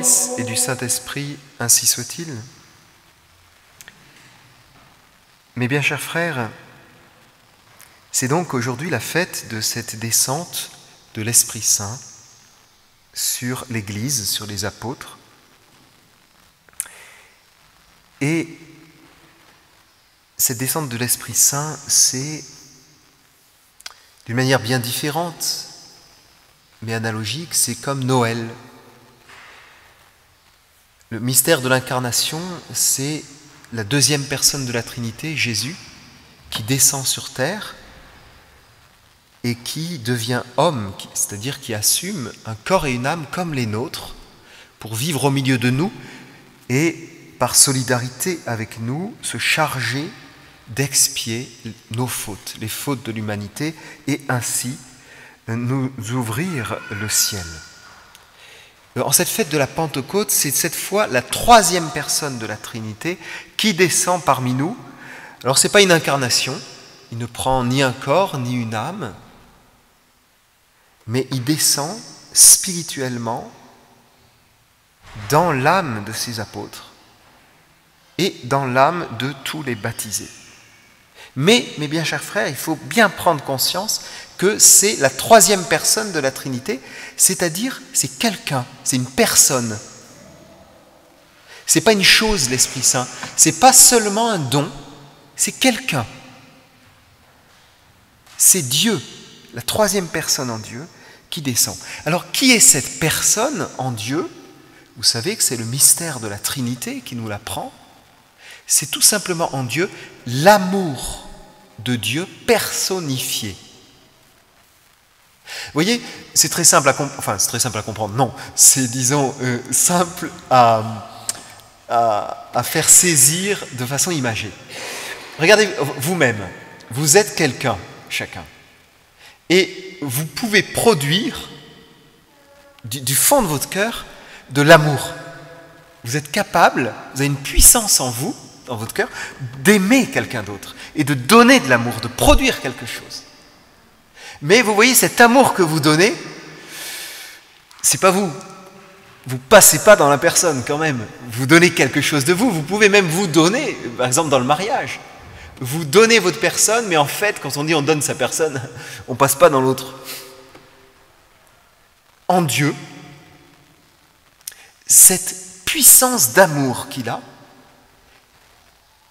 Fils et du Saint-Esprit, ainsi soit-il. Mes bien chers frères, c'est donc aujourd'hui la fête de cette descente de l'Esprit Saint sur l'Église, sur les apôtres. Et cette descente de l'Esprit Saint, c'est d'une manière bien différente, mais analogique, c'est comme Noël. Le mystère de l'incarnation, c'est la deuxième personne de la Trinité, Jésus, qui descend sur terre et qui devient homme, c'est-à-dire qui assume un corps et une âme comme les nôtres pour vivre au milieu de nous et, par solidarité avec nous, se charger d'expier nos fautes, les fautes de l'humanité, et ainsi nous ouvrir le ciel. En cette fête de la Pentecôte, c'est cette fois la troisième personne de la Trinité qui descend parmi nous. Alors ce n'est pas une incarnation, il ne prend ni un corps ni une âme, mais il descend spirituellement dans l'âme de ses apôtres et dans l'âme de tous les baptisés. Mais, mes bien chers frères, il faut bien prendre conscience que c'est la troisième personne de la Trinité, c'est-à-dire c'est quelqu'un, c'est une personne. Ce n'est pas une chose, l'Esprit Saint, ce n'est pas seulement un don, c'est quelqu'un. C'est Dieu, la troisième personne en Dieu, qui descend. Alors, qui est cette personne en Dieu? Vous savez que c'est le mystère de la Trinité qui nous l'apprend. C'est tout simplement en Dieu l'amour de Dieu personnifié. Vous voyez, c'est très simple à comprendre, enfin c'est très simple à comprendre, non, c'est disons simple à faire saisir de façon imagée. Regardez vous-même, vous êtes quelqu'un, chacun, et vous pouvez produire du fond de votre cœur de l'amour. Vous êtes capable, vous avez une puissance en vous, dans votre cœur, d'aimer quelqu'un d'autre et de donner de l'amour, de produire quelque chose. Mais vous voyez, cet amour que vous donnez, c'est pas vous. Vous passez pas dans la personne quand même. Vous donnez quelque chose de vous. Vous pouvez même vous donner, par exemple dans le mariage. Vous donnez votre personne, mais en fait, quand on dit on donne sa personne, on passe pas dans l'autre. En Dieu, cette puissance d'amour qu'il a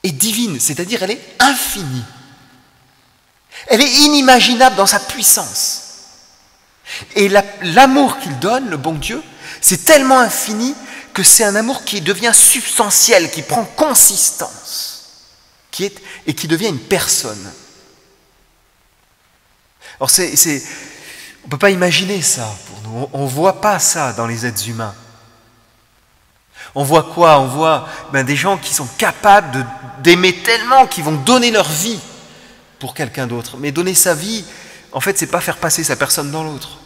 est divine, c'est-à-dire elle est infinie. Elle est inimaginable dans sa puissance. Et l'amour qu'il donne, le bon Dieu, c'est tellement infini que c'est un amour qui devient substantiel, qui prend consistance, et qui devient une personne. Alors on ne peut pas imaginer ça pour nous, on ne voit pas ça dans les êtres humains. On voit quoi? On voit des gens qui sont capables d'aimer tellement, qui vont donner leur vie pour quelqu'un d'autre. Mais donner sa vie, en fait, c'est pas faire passer sa personne dans l'autre.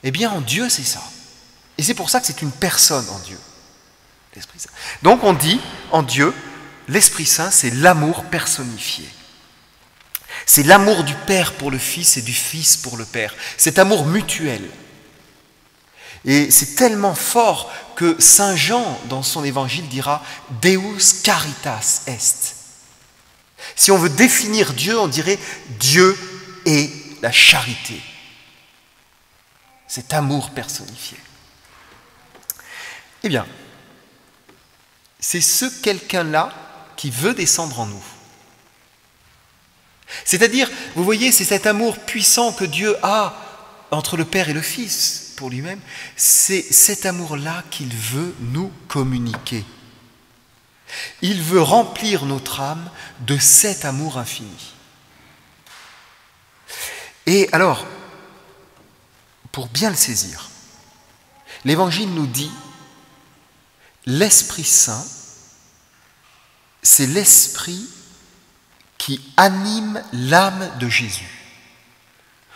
Eh bien, en Dieu, c'est ça. Et c'est pour ça que c'est une personne en Dieu, l'Esprit Saint. Donc on dit, en Dieu, l'Esprit Saint, c'est l'amour personnifié. C'est l'amour du Père pour le Fils et du Fils pour le Père. Cet amour mutuel. Et c'est tellement fort que Saint Jean, dans son évangile, dira « Deus caritas est ». Si on veut définir Dieu, on dirait « Dieu est la charité ». Cet amour personnifié. Eh bien, c'est ce quelqu'un-là qui veut descendre en nous. C'est-à-dire, vous voyez, c'est cet amour puissant que Dieu a entre le Père et le Fils pour lui-même, c'est cet amour-là qu'il veut nous communiquer. Il veut remplir notre âme de cet amour infini. Et alors, pour bien le saisir, l'Évangile nous dit l'Esprit Saint, c'est l'Esprit qui anime l'âme de Jésus.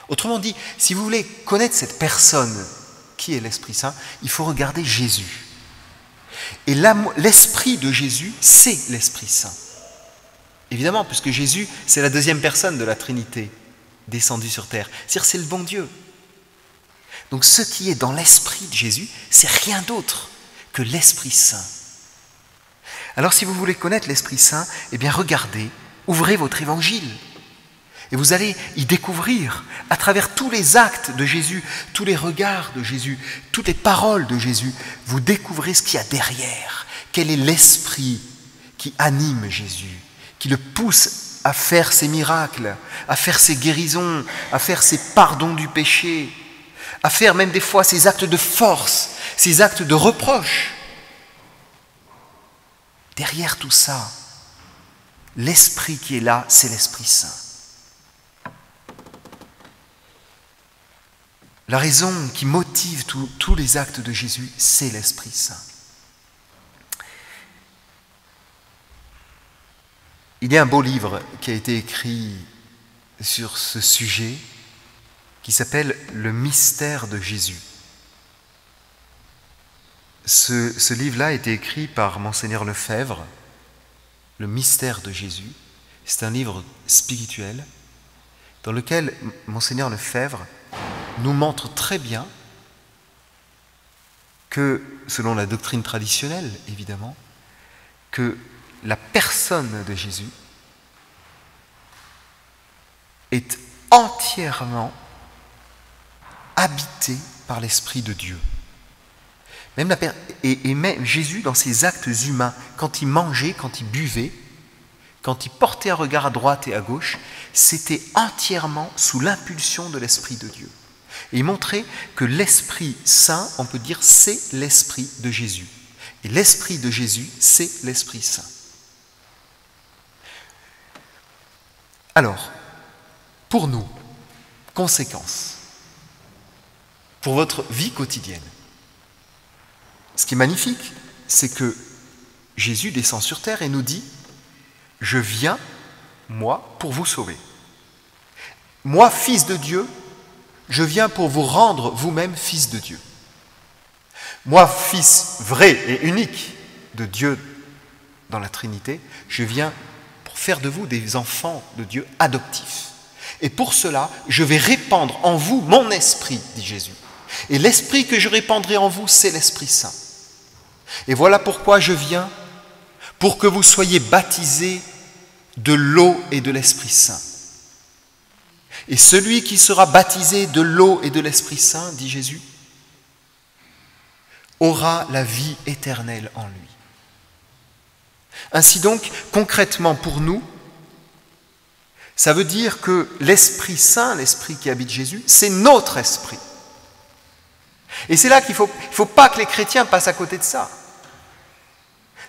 Autrement dit, si vous voulez connaître cette personne qui est l'Esprit Saint, il faut regarder Jésus. Et l'Esprit de Jésus, c'est l'Esprit Saint. Évidemment, puisque Jésus, c'est la deuxième personne de la Trinité descendue sur terre. C'est-à-dire, c'est le bon Dieu. Donc ce qui est dans l'Esprit de Jésus, c'est rien d'autre que l'Esprit Saint. Alors si vous voulez connaître l'Esprit Saint, eh bien regardez, ouvrez votre évangile. Et vous allez y découvrir, à travers tous les actes de Jésus, tous les regards de Jésus, toutes les paroles de Jésus, vous découvrez ce qu'il y a derrière. Quel est l'esprit qui anime Jésus, qui le pousse à faire ses miracles, à faire ses guérisons, à faire ses pardons du péché, à faire même des fois ses actes de force, ses actes de reproche. Derrière tout ça, l'esprit qui est là, c'est l'Esprit Saint. La raison qui motive tous les actes de Jésus, c'est l'Esprit Saint. Il y a un beau livre qui a été écrit sur ce sujet qui s'appelle « Le mystère de Jésus ». Ce livre-là a été écrit par Monseigneur Lefebvre, « Le mystère de Jésus ». C'est un livre spirituel dans lequel Monseigneur Lefebvre nous montre très bien que, selon la doctrine traditionnelle, évidemment, que la personne de Jésus est entièrement habitée par l'Esprit de Dieu. Et même Jésus, dans ses actes humains, quand il mangeait, quand il buvait, quand il portait un regard à droite et à gauche, c'était entièrement sous l'impulsion de l'Esprit de Dieu. Et il montrait que l'Esprit Saint, on peut dire, c'est l'Esprit de Jésus. Et l'Esprit de Jésus, c'est l'Esprit Saint. Alors, pour nous, conséquence, pour votre vie quotidienne, ce qui est magnifique, c'est que Jésus descend sur terre et nous dit « Je viens, moi, pour vous sauver. Moi, fils de Dieu, je viens pour vous rendre vous-même fils de Dieu. Moi, fils vrai et unique de Dieu dans la Trinité, je viens pour faire de vous des enfants de Dieu adoptifs. Et pour cela, je vais répandre en vous mon esprit, dit Jésus. Et l'esprit que je répandrai en vous, c'est l'Esprit Saint. Et voilà pourquoi je viens, pour que vous soyez baptisés de l'eau et de l'Esprit Saint. Et celui qui sera baptisé de l'eau et de l'Esprit Saint, dit Jésus, aura la vie éternelle en lui. Ainsi donc, concrètement pour nous, ça veut dire que l'Esprit Saint, l'Esprit qui habite Jésus, c'est notre esprit. Et c'est là qu'il ne faut pas que les chrétiens passent à côté de ça.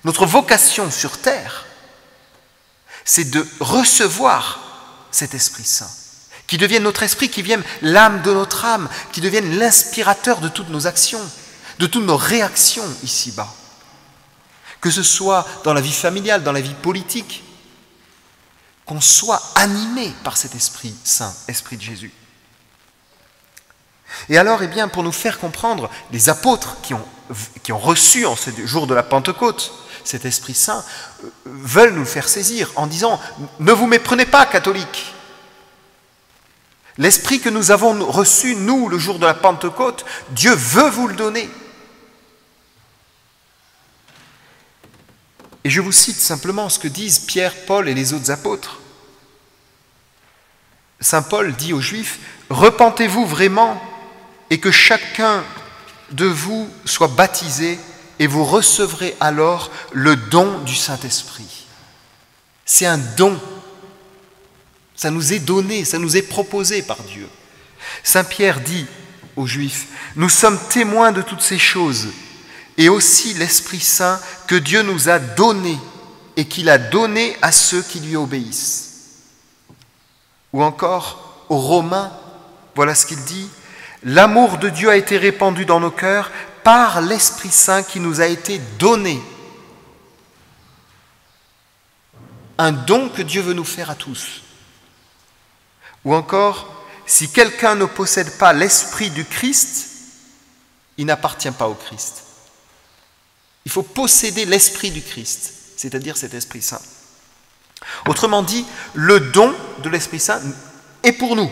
Notre vocation sur terre, c'est de recevoir cet Esprit Saint, qui devienne notre esprit, qui devienne l'âme de notre âme, qui devienne l'inspirateur de toutes nos actions, de toutes nos réactions ici-bas. Que ce soit dans la vie familiale, dans la vie politique, qu'on soit animé par cet Esprit Saint, Esprit de Jésus. Et alors, eh bien, pour nous faire comprendre, les apôtres qui ont reçu en ce jour de la Pentecôte cet Esprit Saint, veulent nous le faire saisir en disant « Ne vous méprenez pas, catholiques ! L'Esprit que nous avons reçu, nous, le jour de la Pentecôte, Dieu veut vous le donner. » Et je vous cite simplement ce que disent Pierre, Paul et les autres apôtres. Saint Paul dit aux Juifs « Repentez-vous vraiment et que chacun de vous soit baptisé et vous recevrez alors le don du Saint-Esprit. » C'est un don. Ça nous est donné, ça nous est proposé par Dieu. Saint Pierre dit aux Juifs « Nous sommes témoins de toutes ces choses et aussi l'Esprit Saint que Dieu nous a donné et qu'il a donné à ceux qui lui obéissent. » Ou encore, aux Romains, voilà ce qu'il dit « L'amour de Dieu a été répandu dans nos cœurs par l'Esprit Saint qui nous a été donné. » Un don que Dieu veut nous faire à tous. Ou encore, si quelqu'un ne possède pas l'Esprit du Christ, il n'appartient pas au Christ. Il faut posséder l'Esprit du Christ, c'est-à-dire cet Esprit Saint. Autrement dit, le don de l'Esprit Saint est pour nous.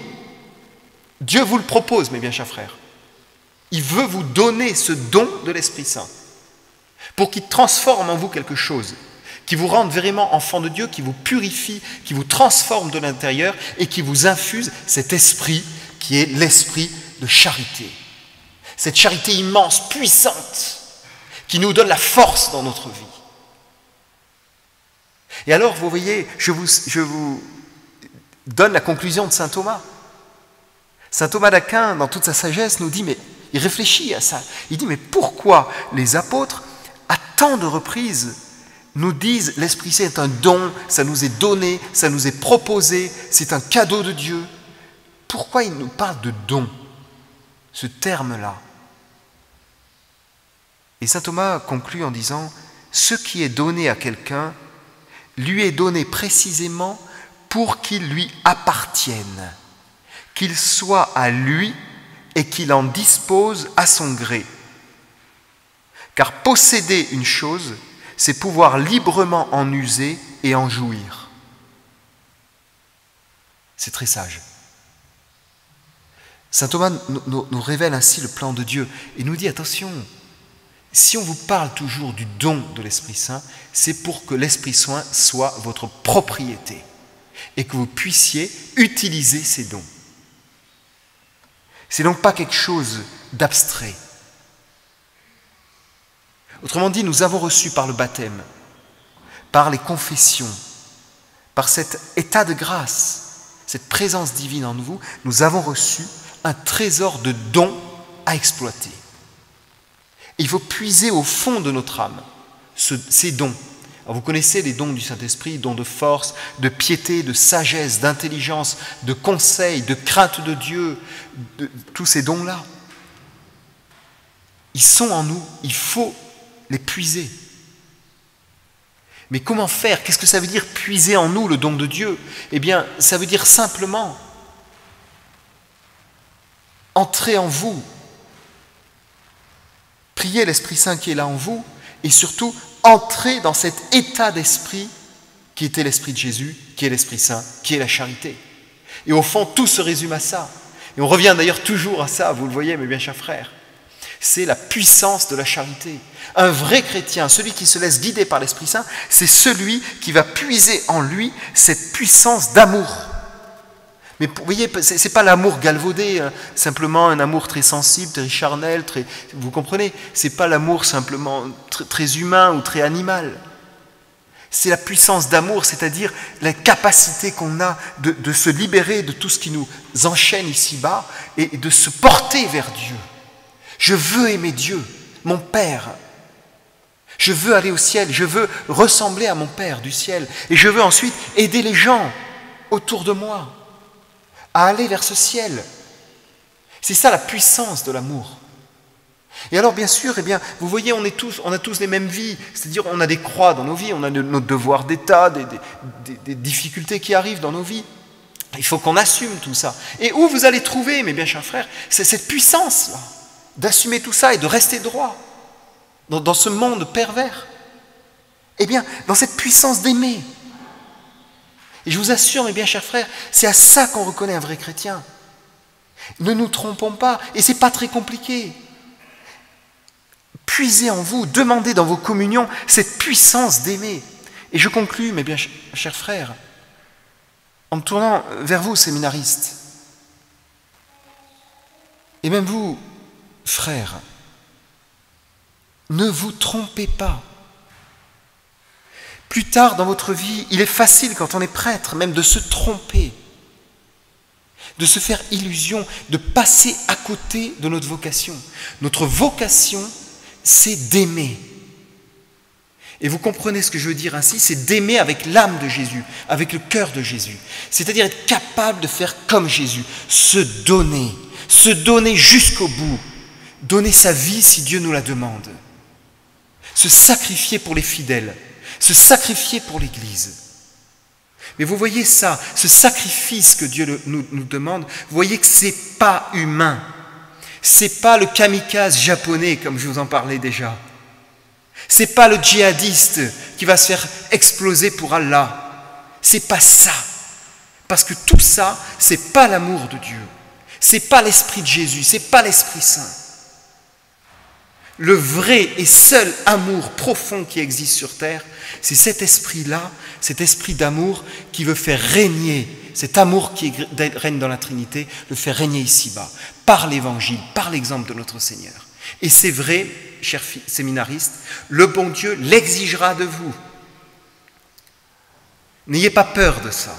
Dieu vous le propose, mes bien chers frères. Il veut vous donner ce don de l'Esprit Saint. pour qu'il transforme en vous quelque chose, qui vous rende vraiment enfant de Dieu, qui vous purifie, qui vous transforme de l'intérieur et qui vous infuse cet esprit qui est l'esprit de charité. Cette charité immense, puissante, qui nous donne la force dans notre vie. Et alors, vous voyez, je vous donne la conclusion de saint Thomas. Saint Thomas d'Aquin, dans toute sa sagesse, nous dit, mais il réfléchit à ça. Il dit, mais pourquoi les apôtres, à tant de reprises, nous disent l'Esprit Saint est un don, ça nous est donné, ça nous est proposé, c'est un cadeau de Dieu. Pourquoi ils nous parlent de don, ce terme-là? Et saint Thomas conclut en disant, ce qui est donné à quelqu'un lui est donné précisément pour qu'il lui appartienne, qu'il soit à lui et qu'il en dispose à son gré. Car posséder une chose, c'est pouvoir librement en user et en jouir. C'est très sage. Saint Thomas nous révèle ainsi le plan de Dieu et nous dit, attention, si on vous parle toujours du don de l'Esprit Saint, c'est pour que l'Esprit Saint soit votre propriété et que vous puissiez utiliser ces dons. C'est donc pas quelque chose d'abstrait. Autrement dit, nous avons reçu par le baptême, par les confessions, par cet état de grâce, cette présence divine en vous, nous avons reçu un trésor de dons à exploiter. Et il faut puiser au fond de notre âme ces dons. Alors vous connaissez les dons du Saint-Esprit, dons de force, de piété, de sagesse, d'intelligence, de conseil, de crainte de Dieu, tous ces dons-là. Ils sont en nous, il faut les puiser. Mais comment faire? Qu'est-ce que ça veut dire puiser en nous le don de Dieu? Eh bien, ça veut dire simplement entrer en vous, prier l'Esprit Saint qui est là en vous, et surtout entrer dans cet état d'esprit qui était l'Esprit de Jésus, qui est l'Esprit Saint, qui est la charité. Et au fond, tout se résume à ça. Et on revient d'ailleurs toujours à ça, vous le voyez, mes bien chers frères. C'est la puissance de la charité. Un vrai chrétien, celui qui se laisse guider par l'Esprit Saint, c'est celui qui va puiser en lui cette puissance d'amour. Mais vous voyez, ce n'est pas l'amour galvaudé, simplement un amour très sensible, très charnel, vous comprenez? Ce n'est pas l'amour simplement très humain ou très animal. C'est la puissance d'amour, c'est-à-dire la capacité qu'on a de se libérer de tout ce qui nous enchaîne ici-bas et de se porter vers Dieu. Je veux aimer Dieu, mon Père. Je veux aller au ciel, je veux ressembler à mon Père du ciel. Et je veux ensuite aider les gens autour de moi à aller vers ce ciel. C'est ça la puissance de l'amour. Et alors bien sûr, eh bien, vous voyez, on a tous les mêmes vies, c'est-à-dire on a des croix dans nos vies, on a nos devoirs d'État, des difficultés qui arrivent dans nos vies. Il faut qu'on assume tout ça. Et où vous allez trouver, mes bien chers frères, c'est cette puissance-là, d'assumer tout ça et de rester droit dans ce monde pervers. Eh bien, dans cette puissance d'aimer. Et je vous assure, mes bien chers frères, c'est à ça qu'on reconnaît un vrai chrétien. Ne nous trompons pas, et ce n'est pas très compliqué. Puisez en vous, demandez dans vos communions cette puissance d'aimer. Et je conclus, mes bien chers frères, en me tournant vers vous, séminaristes, et même vous, frères, ne vous trompez pas. Plus tard dans votre vie, il est facile quand on est prêtre même de se tromper, de se faire illusion, de passer à côté de notre vocation. Notre vocation, c'est d'aimer. Et vous comprenez ce que je veux dire ainsi, c'est d'aimer avec l'âme de Jésus, avec le cœur de Jésus. C'est-à-dire être capable de faire comme Jésus, se donner jusqu'au bout, donner sa vie si Dieu nous la demande, se sacrifier pour les fidèles, se sacrifier pour l'Église. Mais vous voyez ça, ce sacrifice que Dieu nous demande, vous voyez que ce n'est pas humain. Ce n'est pas le kamikaze japonais, comme je vous en parlais déjà. Ce n'est pas le djihadiste qui va se faire exploser pour Allah. Ce n'est pas ça. Parce que tout ça, ce n'est pas l'amour de Dieu. Ce n'est pas l'Esprit de Jésus, ce n'est pas l'Esprit Saint. Le vrai et seul amour profond qui existe sur terre, c'est cet esprit-là, cet esprit d'amour qui veut faire régner, cet amour qui règne dans la Trinité, le fait régner ici-bas, par l'Évangile, par l'exemple de notre Seigneur. Et c'est vrai, chers séminaristes, le bon Dieu l'exigera de vous. N'ayez pas peur de ça.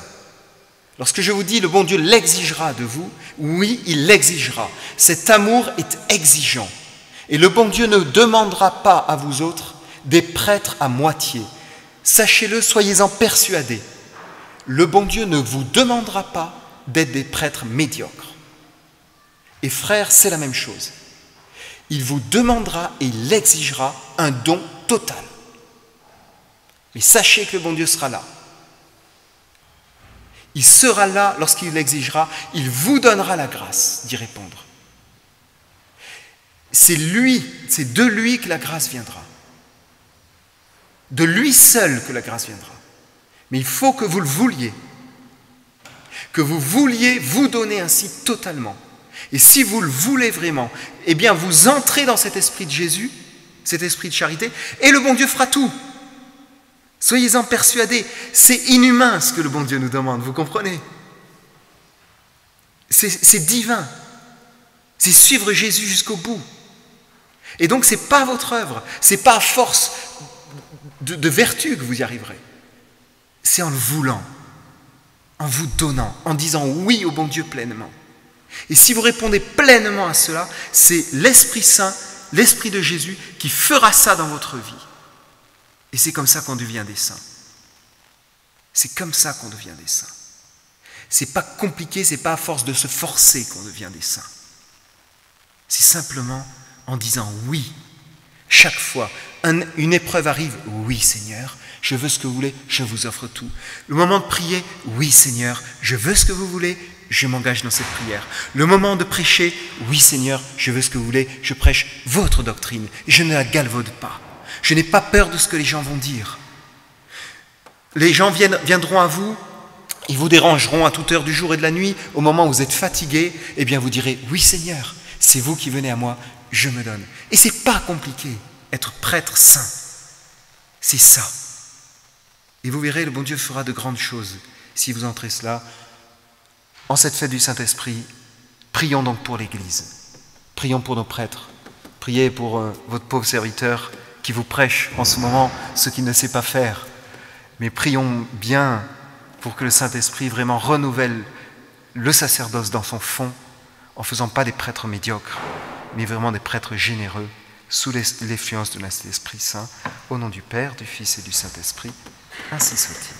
Lorsque je vous dis le bon Dieu l'exigera de vous, oui, il l'exigera. Cet amour est exigeant. Et le bon Dieu ne demandera pas à vous autres des prêtres à moitié. Sachez-le, soyez-en persuadés. Le bon Dieu ne vous demandera pas d'être des prêtres médiocres. Et frères, c'est la même chose. Il vous demandera et il exigera un don total. Mais sachez que le bon Dieu sera là. Il sera là lorsqu'il l'exigera, il vous donnera la grâce d'y répondre. C'est de lui que la grâce viendra. De lui seul que la grâce viendra. Mais il faut que vous le vouliez. Que vous vouliez vous donner ainsi totalement. Et si vous le voulez vraiment, eh bien vous entrez dans cet esprit de Jésus, cet esprit de charité, et le bon Dieu fera tout. Soyez-en persuadés, c'est inhumain ce que le bon Dieu nous demande, vous comprenez? C'est divin. C'est suivre Jésus jusqu'au bout. Et donc ce n'est pas votre œuvre, ce n'est pas à force de vertu que vous y arriverez. C'est en le voulant, en vous donnant, en disant oui au bon Dieu pleinement. Et si vous répondez pleinement à cela, c'est l'Esprit Saint, l'Esprit de Jésus qui fera ça dans votre vie. Et c'est comme ça qu'on devient des saints. C'est comme ça qu'on devient des saints. C'est pas compliqué, c'est pas à force de se forcer qu'on devient des saints. C'est simplement en disant oui. Chaque fois, une épreuve arrive, oui Seigneur, je veux ce que vous voulez, je vous offre tout. Le moment de prier, oui Seigneur, je veux ce que vous voulez, je m'engage dans cette prière. Le moment de prêcher, oui Seigneur, je veux ce que vous voulez, je prêche votre doctrine, je ne la galvaude pas. Je n'ai pas peur de ce que les gens vont dire. Les gens viendront à vous, ils vous dérangeront à toute heure du jour et de la nuit, au moment où vous êtes fatigué, eh bien vous direz, oui Seigneur, c'est vous qui venez à moi, je me donne. Et c'est pas compliqué, être prêtre saint. C'est ça. Et vous verrez, le bon Dieu fera de grandes choses si vous entrez cela. En cette fête du Saint-Esprit, prions donc pour l'Église. Prions pour nos prêtres. Priez pour votre pauvre serviteur qui vous prêche en ce moment ce qu'il ne sait pas faire. Mais prions bien pour que le Saint-Esprit vraiment renouvelle le sacerdoce dans son fond, en ne faisant pas des prêtres médiocres, mais vraiment des prêtres généreux, sous l'influence de l'Esprit Saint, au nom du Père, du Fils et du Saint-Esprit, ainsi soit-il.